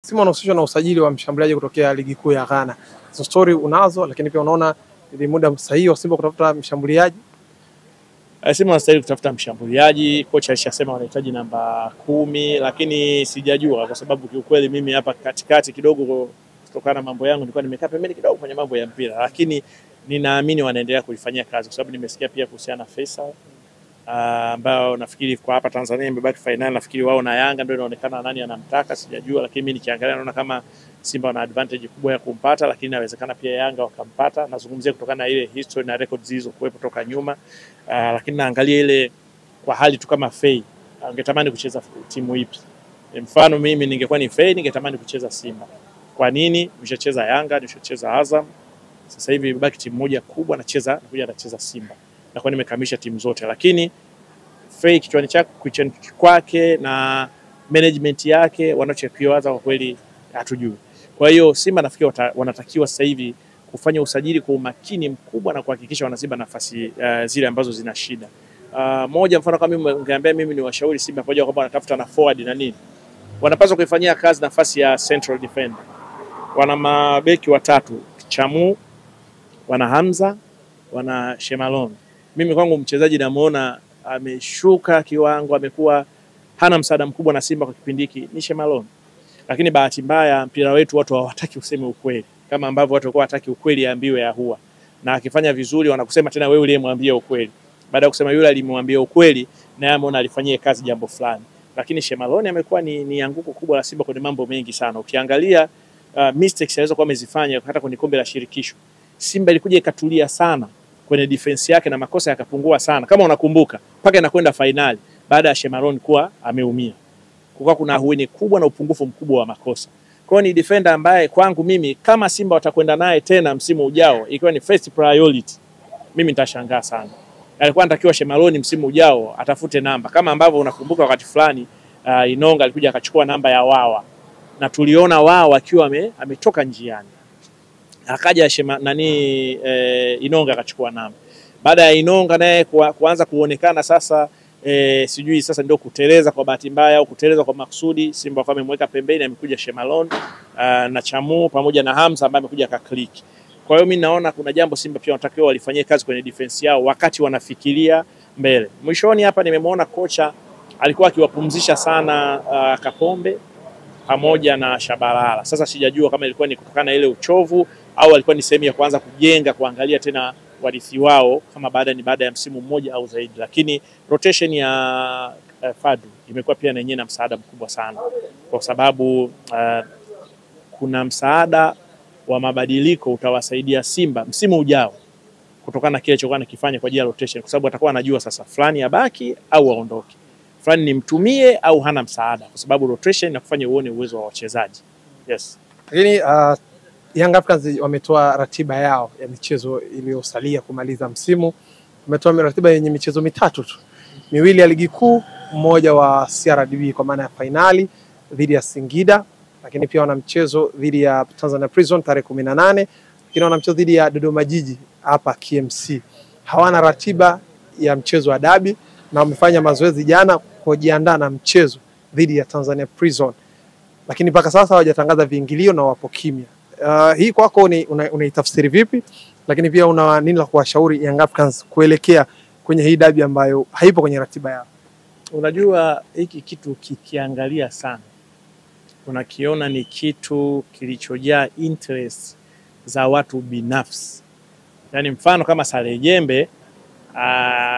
Simba wanahusishwa na usajili wa mshambuliaji kutokea ligi kuu ya Ghana. Hizo story unazo, lakini pia unaona ni muda sahihi wa Simba kutafuta mshambuliaji? Simba wanastahili kutafuta mshambuliaji. Kocha alishasema wanahitaji namba 10, lakini sijajua kwa sababu kiukweli mimi hapa katikati kidogo kutokana na mambo yangu nilikuwa nimekaa pembeni kidogo kwenye mambo ya mpira, lakini ninaamini wanaendelea kulifanyia kazi kwa sababu nimesikia pia kuhusiana na Faisal ambao nafikiri kwa hapa Tanzania imebaki finali, nafikiri wao na Yanga ndio inaonekana nani anamtaka, sijajua, lakini mimi nikiangalia naona kama Simba wana advantage kubwa ya kumpata, lakini inawezekana pia Yanga wakampata. Nazungumzia kutokana na ile history na records hizo kuwepo toka nyuma, lakini naangalia ile kwa hali tu kama Fei angetamani kucheza timu ipi. Mfano mimi ningekuwa ni Fei ningetamani kucheza Simba. Kwa nini? Nimeshacheza Yanga, nimeshacheza Azam. Sasa hivi imebaki timu moja kubwa nacheza Simba. Na kwa nimekamilisha timu zote, lakini Fei kichwani kwake na management yake wanachokiwaza kwa kweli hatujui. Kwa hiyo Simba nafikiri wanatakiwa sasa hivi kufanya usajili kwa umakini mkubwa na kuhakikisha wanaziba nafasi zile ambazo zina shida. Moja mfano kama mimi ungeambia mimi ni washauri Simba pamoja kwamba wanatafuta na forward na nini, wanapaswa kuifanyia kazi nafasi ya central defender. Wana mabeki watatu, Chamu, wana Hamza, wana Shemalon. Mimi kwangu mchezaji namuona ameshuka kiwango, amekuwa hana msaada mkubwa na Simba kwa kipindi hiki ni Shemalon. Lakini bahati mbaya mpira wetu watu hawataki useme ukweli, kama ambavyo watu walikuwa hataki ukweli aambiwe ya huwa. Na akifanya vizuri wanakusema tena wewe uliyemwambia ukweli. Baada ya kusema yule alimwambia ukweli na yeye ameona alifanyia kazi jambo fulani. Lakini Shemalon amekuwa ni anguko kubwa la Simba kwenye mambo mengi sana. Ukiangalia mistakes alizo kwa amezifanya hata kwenye kombe la shirikisho, Simba ilikuja ikatulia sana kwenye defense yake na makosa yakapungua sana. Kama unakumbuka mpaka inakwenda finali baada ya Shemalon kuwa ameumia, kwa kuna hueni kubwa na upungufu mkubwa wa makosa. Kwa hiyo ni defender ambaye kwangu mimi kama Simba watakwenda naye tena msimu ujao ikiwa ni first priority, mimi nitashangaa sana. Alikuwa anatakiwa Shemalon msimu ujao atafute namba kama ambavyo unakumbuka wakati fulani Inonga alikuja akachukua namba ya Wawa na tuliona Wawa akiwa ametoka njiani, akaja Inonga akachukua namba. Baada ya Inonga naye kuanza kuonekana sasa sijui sasa ndio kuteleza kwa bahati mbaya au kuteleza kwa makusudi, Simba kwa amemweka pembeni, amekuja Shemalon na Chamu pamoja na Hamza ambaye amekuja akaklik. Kwa hiyo mimi naona kuna jambo Simba pia wanatakiwa walifanyie kazi kwenye defense yao wakati wanafikiria mbele. Mwishoni hapa nimemwona kocha alikuwa akiwapumzisha sana Kapombe pamoja na Shabalala. Sasa sijajua kama ilikuwa ni kutokana na ile uchovu au alikuwa ni sehemu ya kuanza kujenga kuangalia tena warithi wao kama baada ya msimu mmoja au zaidi, lakini rotation ya Fadu imekuwa pia na yenyewe na msaada mkubwa sana kwa sababu kuna msaada wa mabadiliko utawasaidia Simba msimu ujao kutokana na kile chokuwa anakifanya kwa ajili ya rotation, kwa sababu atakuwa anajua sasa fulani abaki au aondoke, fulani nimtumie au hana msaada, kwa sababu rotation inakufanya uone uwezo wa wachezaji. Yes. Lakini Young Africans wametoa ratiba yao ya michezo iliyosalia kumaliza msimu. Wametoa ratiba yenye michezo mitatu tu. Miwili ya ligi kuu, mmoja wa CRDB kwa maana ya finali dhidi ya Singida, lakini pia wana mchezo dhidi ya Tanzania Prison tarehe 18, lakini wana mchezo dhidi ya Dodoma Jiji hapa KMC. Hawana ratiba ya mchezo wa dabi na wamefanya mazoezi jana kujiandaa na mchezo dhidi ya Tanzania Prison. Lakini mpaka sasa hawajatangaza viingilio na wapo kimya. Hii kwako unaitafsiri vipi? Lakini pia una nini la kuwashauri Young Africans kuelekea kwenye hii dabi ambayo haipo kwenye ratiba yao? Unajua hiki kitu kikiangalia sana unakiona ni kitu kilichojaa interest za watu binafsi. Yaani mfano kama Saleh Jembe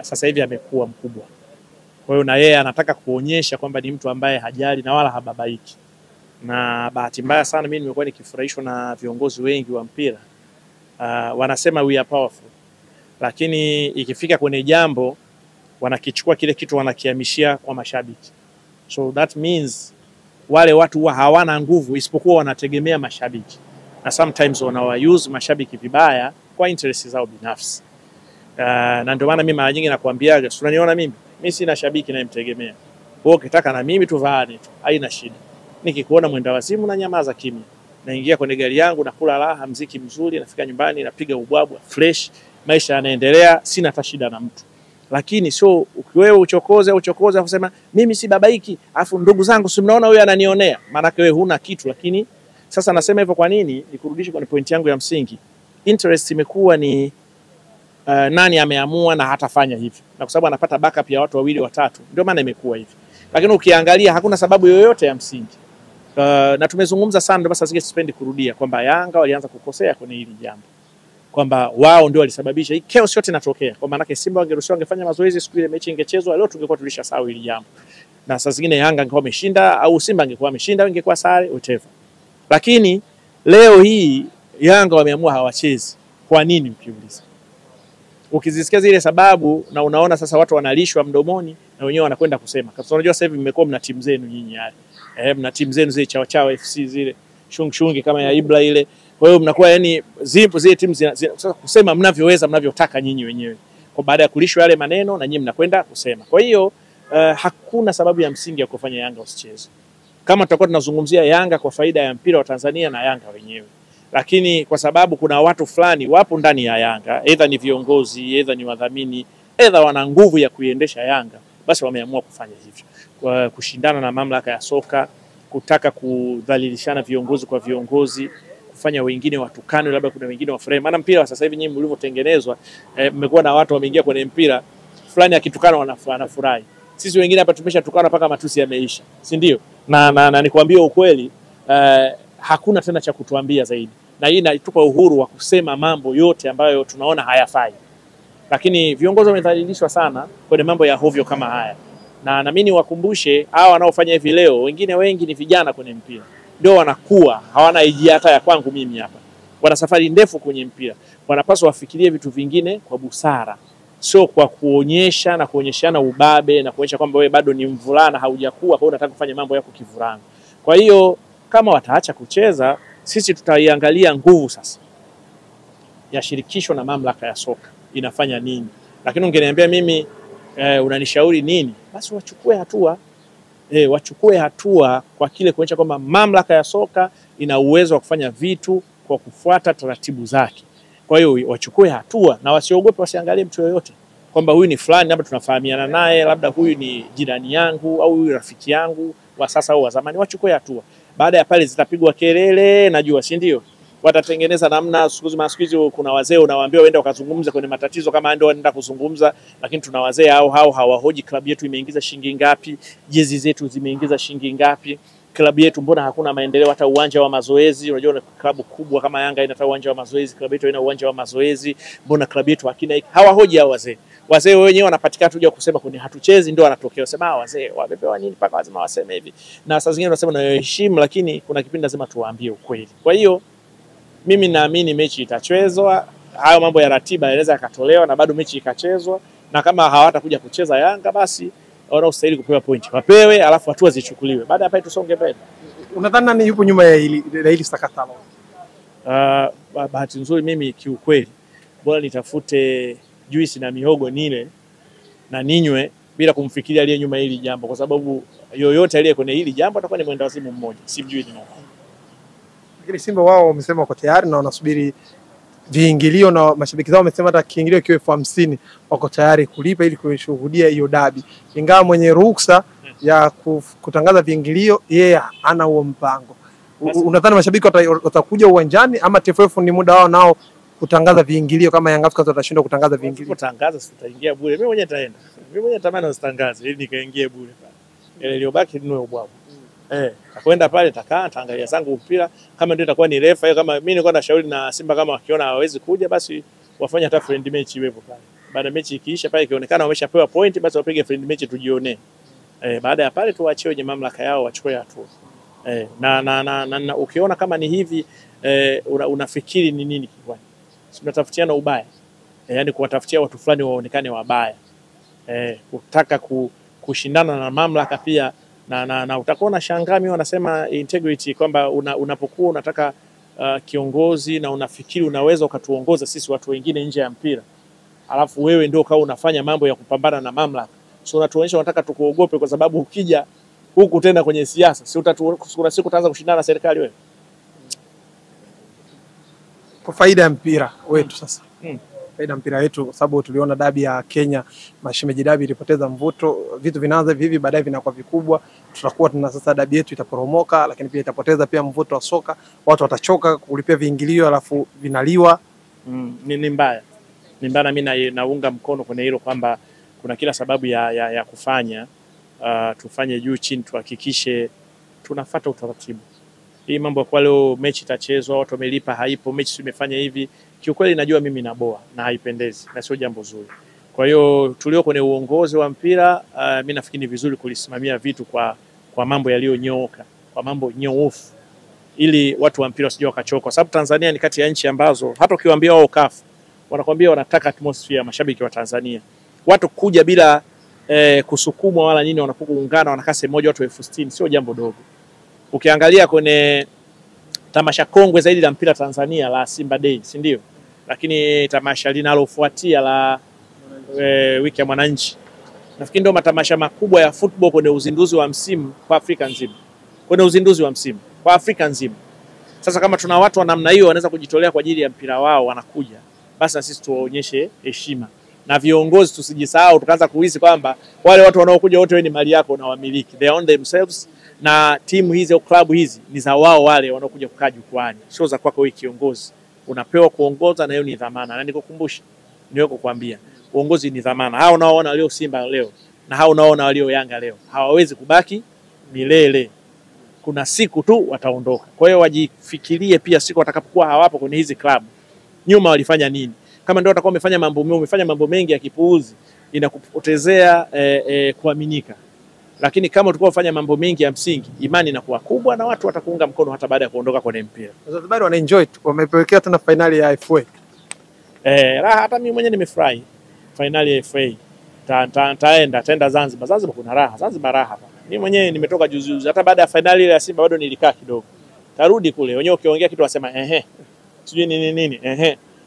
sasa hivi amekuwa mkubwa. Kwa hiyo na yeye anataka kuonyesha kwamba ni mtu ambaye hajali na wala hababaiki. Na bahati mbaya sana mimi nimekuwa nikifurahishwa na viongozi wengi wa mpira. Wanasema we are powerful, lakini ikifika kwenye jambo wanakichukua kile kitu wanakihamishia kwa mashabiki. So that means wale watu hawana nguvu isipokuwa wanategemea mashabiki, na sometimes wanawause mashabiki vibaya kwa interest zao binafsi. Na ndio maana mimi mara nyingi nakwambiaga, unaniona mimi sina shabiki ninayemtegemea. Wewe ukitaka na mimi tuvaane tu, haina shida. Nikikuona mwenda wazimu na nyamaza kimya. Naingia kwenye gari yangu na kula raha, muziki mzuri, nafika nyumbani napiga ubwabwa fresh, maisha yanaendelea, sina hata shida na mtu. Lakini sio wewe uchokoze kusema mimi si babaiki, afu ndugu zangu si mnaona huyu ananionea. Maana wewe huna kitu. Lakini sasa nasema hivyo kwa nini? Nikurudishe kwenye point yangu ya msingi. Interest imekuwa ni nani ameamua na hatafanya hivi. Na kwa sababu anapata backup ya watu wawili watatu, ndio maana imekuwa hivi. Lakini ukiangalia hakuna sababu yoyote ya msingi. Na tumezungumza sana, ndio basi sipendi kurudia kwamba Yanga walianza kukosea kwenye hili jambo. Kwamba wao ndio walisababisha hii chaos yote inatokea. Kwa maana Simba wangeruhusiwa wangefanya mazoezi siku ile mechi ingechezwa, leo tungekuwa tulishasahau hili jambo. Na saa zingine Yanga angekuwa ameshinda au Simba angekuwa ameshinda, ingekuwa sare whatever. Lakini leo hii Yanga wameamua hawachezi. Kwa nini ukiuliza? Ukizisikia zile sababu na unaona sasa watu wanalishwa mdomoni na wenyewe wanakwenda kusema. Kwa sababu unajua sasa hivi mmekuwa mna timu zenu nyinyi yale. Mna timu zenu zile chao FC zile, shungi kama ya Ibra ile. Kwa hiyo mnakuwa yani zipo zile timu sasa kusema mnavyoweza mnavyotaka nyinyi wenyewe. Kwa baada ya kulishwa yale maneno na nyinyi mnakwenda kusema. Kwa hiyo hakuna sababu ya msingi ya kufanya Yanga usicheze. Kama tutakuwa tunazungumzia Yanga kwa faida ya mpira wa Tanzania na Yanga wenyewe. Lakini kwa sababu kuna watu fulani wapo ndani ya Yanga, either ni viongozi, either ni wadhamini, either wana nguvu ya kuiendesha Yanga, basi wameamua kufanya hivyo. Kwa kushindana na mamlaka ya soka, kutaka kudhalilishana viongozi kwa viongozi, kufanya wengine watukane, labda kuna wengine wafurahi. Maana mpira sasa hivi nyinyi mlivyotengenezwa, mmekuwa na watu wameingia kwenye mpira, fulani akitukana wanafurahi. Sisi wengine hapa tumeshatukana mpaka matusi yameisha, si ndio? Na nikwambie ukweli, hakuna tena cha kutuambia zaidi. Na hii inatupa uhuru wa kusema mambo yote ambayo tunaona hayafai. Lakini viongozi wamedhalilishwa sana kwenye mambo ya hovyo kama haya. Na naamini wakumbushe hao wanaofanya hivi leo, wengine wengi ni vijana kwenye mpira. Ndio wanakuwa, hawana idea hata ya kwangu mimi hapa. Wana safari ndefu kwenye mpira. Wanapaswa wafikirie vitu vingine kwa busara. Sio kwa kuonyesha na kuonyeshana ubabe na kuonyesha kwamba wewe bado ni mvulana haujakuwa, kwa hiyo unataka kufanya mambo yako kivulana. Kwa hiyo kama wataacha kucheza, sisi tutaiangalia nguvu sasa ya shirikisho na mamlaka ya soka inafanya nini. Lakini ungeniambia mimi unanishauri nini? Basi wachukue hatua. Wachukue hatua kwa kile kuonyesha kwamba mamlaka ya soka ina uwezo wa kufanya vitu kwa kufuata taratibu zake. Kwa hiyo wachukue hatua na wasiogope, wasiangalie mtu yoyote kwamba huyu ni fulani labda tunafahamiana naye, labda huyu ni jirani yangu au huyu rafiki yangu wa sasa au wa zamani. Wachukue hatua. Baada ya pale zitapigwa kelele, najua si ndio? Watatengeneza namna. Siku hizi kuna wazee unawaambia waende wakazungumza kwenye matatizo kama ndio wanaenda kuzungumza, lakini tuna wazee hao hawahoji klabu yetu imeingiza shilingi ngapi, jezi zetu zimeingiza shilingi ngapi, klabu yetu mbona hakuna maendeleo, hata uwanja wa mazoezi. Unajua klabu kubwa kama Yanga ina uwanja wa mazoezi, klabu yetu ina uwanja wa mazoezi, mbona klabu yetu hakina hiki? Hawahoji hao wazee. Wazee wenyewe wanapatikana tu kusema kuni hatuchezi, ndio wanatokea wasema wazee wamepewa nini mpaka lazima waseme hivi. Na saa zingine wanasema na heshima, lakini kuna kipindi lazima tuwaambie ukweli. Kwa hiyo mimi naamini mechi itachezwa, hayo mambo ya ratiba yanaweza yakatolewa na bado mechi ikachezwa, na kama hawatakuja kucheza Yanga basi wanaostahili kupewa pointi wapewe, alafu hatua zichukuliwe. Baada ya pale tusonge mbele. Unadhani nani yupo nyuma ya hili sakata? Bahati nzuri mimi kiukweli bora nitafute juisi na mihogo nile na ninywe bila kumfikiria aliye nyuma hili jambo, kwa sababu yoyote aliye kwenye hili jambo atakuwa ni mwenda wazimu mmoja, simjui ni nani. Lakini Simba wao wamesema wako tayari na wanasubiri viingilio, na mashabiki zao wamesema hata kiingilio kiwe 50 wako tayari kulipa ili kushuhudia hiyo dabi. Ingawa mwenye ruhusa ya kutangaza viingilio yeye ana huo mpango. Unadhani mashabiki watakuja uwanjani ama TFF ni muda wao nao kutangaza viingilio kama Yanga Africans watashindwa kutangaza viingilio? Kutangaza sitaingia bure. Mimi mwenyewe nitaenda. Mimi mwenyewe natamani usitangaze ili nikaingie bure pale. Ile iliyobaki ni ubwabwa. Takwenda pale taangalia zangu mpira, kama ndio itakuwa ni refa, kama mimi nilikuwa na shauri na Simba kama wakiona hawawezi kuja basi wafanye hata friend match iwepo pale. Baada mechi ikiisha pale ikionekana wameshapewa point basi wapige friend match tujione. Baada ya pale tuwaachie wenye mamlaka yao wachukue hatua. Na ukiona kama ni hivi unafikiri ni nini kikwani? Tunatafutiana ubaya. Yaani kuwatafutia watu fulani waonekane wabaya. Kutaka kushindana na mamlaka pia na utakuwa na shangami wanasema integrity, kwamba unapokuwa unataka kiongozi na unafikiri unaweza ukatuongoza sisi watu wengine nje ya mpira, alafu wewe ndio kama unafanya mambo ya kupambana na mamlaka, so unatuonyesha unataka tukuogope, kwa sababu ukija huku tena kwenye siasa si kuna siku utaanza kushindana na serikali wewe. Kwa faida ya mpira wetu sasa. faida mpira wetu, kwa sababu tuliona dabi ya Kenya, mashemeji dabi ilipoteza mvuto, vitu vinaanza hivi baadaye vinakuwa vikubwa, tutakuwa tuna sasa dabi yetu itaporomoka, lakini pia itapoteza pia mvuto wa soka, watu watachoka kulipia viingilio alafu vinaliwa. Ni mbaya. Ni mbaya, mimi naunga mkono kwenye hilo kwamba kuna kila sababu ya kufanya tufanye juu chini, tuhakikishe tunafuata utaratibu. Hii mambo kwa leo mechi itachezwa, watu wamelipa, haipo, mechi imefanya hivi, kiukweli najua mimi naboa na haipendezi na sio jambo zuri. Kwa hiyo tulio kwenye uongozi wa mpira, mimi nafikiri ni vizuri kulisimamia vitu kwa mambo yaliyonyooka, kwa mambo nyoofu, ili watu wa mpira wasije wakachoka, kwa sababu Tanzania ni kati ya nchi ambazo hata ukiwaambia wao CAF wanakuambia wanataka atmosphere, mashabiki wa Tanzania watu kuja bila kusukumwa wala nini, wanapokuungana wanakaa sehemu moja watu 60,000 sio jambo dogo. Ukiangalia kwenye tamasha kongwe zaidi la mpira Tanzania la Simba Day, si ndio? Lakini tamasha linalofuatia la wiki ya Mwananchi, nafikiri ndio matamasha makubwa ya football kwenye uzinduzi wa msimu kwa Afrika nzima. Kwenye uzinduzi wa msimu kwa Afrika nzima. Sasa kama tuna watu wa namna hiyo wanaweza kujitolea kwa ajili ya mpira wao, wanakuja, basi na sisi tuwaonyeshe heshima. Na viongozi tusijisahau tukaanza kuhisi kwamba wale watu wanaokuja wote ni mali yako na wamiliki. They own themselves, na timu hizi au klabu hizi ni za wao wale wanaokuja kukaa jukwani. Sio za kwako wewe kiongozi. Unapewa kuongoza na hiyo ni dhamana. Na nikukumbusha, niweko kuambia, uongozi ni dhamana. Hao unaoona leo Simba leo na hao unaoona walio Yanga leo hawawezi kubaki milele. Kuna siku tu wataondoka. Kwa hiyo wajifikirie pia siku watakapokuwa hawapo kwenye hizi klabu, nyuma walifanya nini? Kama ndio watakuwa umefanya mambo mengi ya kipuuzi, inakupotezea kuaminika. Lakini kama utakuwa ufanya mambo mengi ya msingi, imani inakuwa kubwa na watu watakuunga mkono hata baada ya kuondoka kwenye mpira. Zanzibar wana enjoy, wamepelekea tena finali ya FA. Raha, hata mimi mwenyewe nimefurahi. Finali ya FA. Taenda Zanzibar. Zanzibar kuna raha. Zanzibar raha hapa. Mimi mwenyewe nimetoka juzi. Hata baada ya finali ile ya Simba bado nilikaa kidogo. Tarudi kule. Wenyewe ukiongea kitu wasema sijui nini.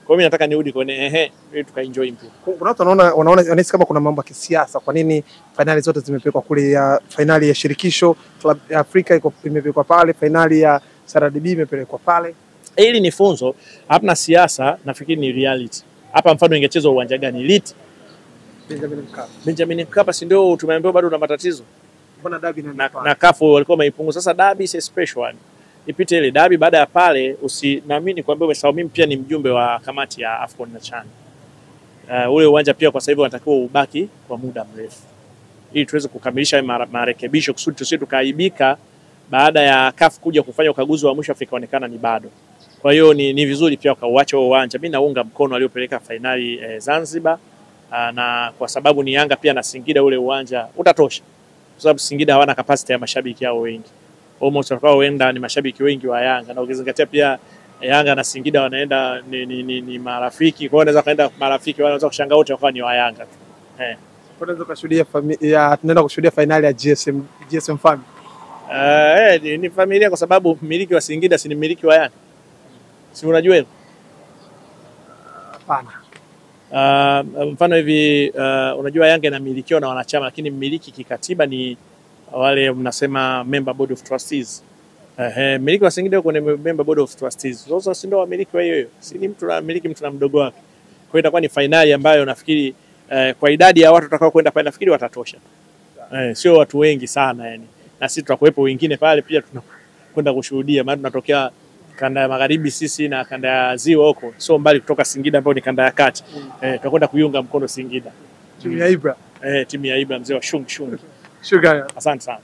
Kwa mimi nataka nirudi kwenye ili tukaenjoy mpira. Kuna watu wanaona kama kuna mambo ya kisiasa. Kwa nini finali zote zimepelekwa kule? Ya finali ya shirikisho club ya Afrika imepelekwa pale, finali ya CRDB imepelekwa pale. Hili ni funzo, hapana siasa, nafikiri ni reality. Hapa mfano ingechezwa uwanja gani? Liti Benjamin Mkapa, si ndio tumeambiwa bado una matatizo. Mbona dabi na kafu walikuwa wameipunguza. Sasa dabi is a special one. Ipite ile dabi, baada ya pale naamini kwamba umesahau, mimi pia ni mjumbe wa kamati ya AFCON na CHAN. Ule uwanja pia kwa sasa hivi unatakiwa ubaki kwa muda mrefu, ili tuweze kukamilisha marekebisho kusudi tusije tukaibika baada ya CAF kuja kufanya ukaguzi wa mwisho ikaonekana ni bado. Kwa hiyo ni vizuri pia ukauacha uwanja. Mimi naunga mkono waliopeleka finali Zanzibar, na kwa sababu ni Yanga pia na Singida, ule uwanja utatosha. Kwa sababu Singida hawana capacity ya mashabiki hao wengi. Almost wakaoenda ni mashabiki wengi wa Yanga, na ukizingatia pia Yanga na Singida wanaenda ni marafiki. Kwa hiyo wanaweza kaenda marafiki, wanaweza kushangaa wote wakawa ni wa Yanga tu. Tunaweza kushuhudia tunaenda kushuhudia finali ya GSM Family. Ni familia, kwa sababu mmiliki wa Singida si ni mmiliki wa Yanga. Si unajua hilo? Hapana. Mfano hivi, unajua Yanga inamilikiwa na wanachama, lakini mmiliki kikatiba ni wale mnasema member board of trustees. Mmiliki wa Singida yuko ni member board of trustees. Sasa si ndio wamiliki wa hiyo. Si ni mtu anamiliki mtu na mdogo wake. Kwa hiyo itakuwa ni finali ambayo nafikiri kwa idadi ya watu watakao kwenda pale nafikiri watatosha. Sio watu wengi sana yani. Na sisi tutakuwepo wengine pale pia tunakwenda kushuhudia, maana tunatokea kanda ya magharibi sisi na kanda ya ziwa huko, sio mbali kutoka Singida ambayo ni kanda ya kati. Tutakwenda kuiunga mkono Singida. Timu ya Ibra. Timu ya Ibra, mzee wa shung. Shukrani. Asante sana.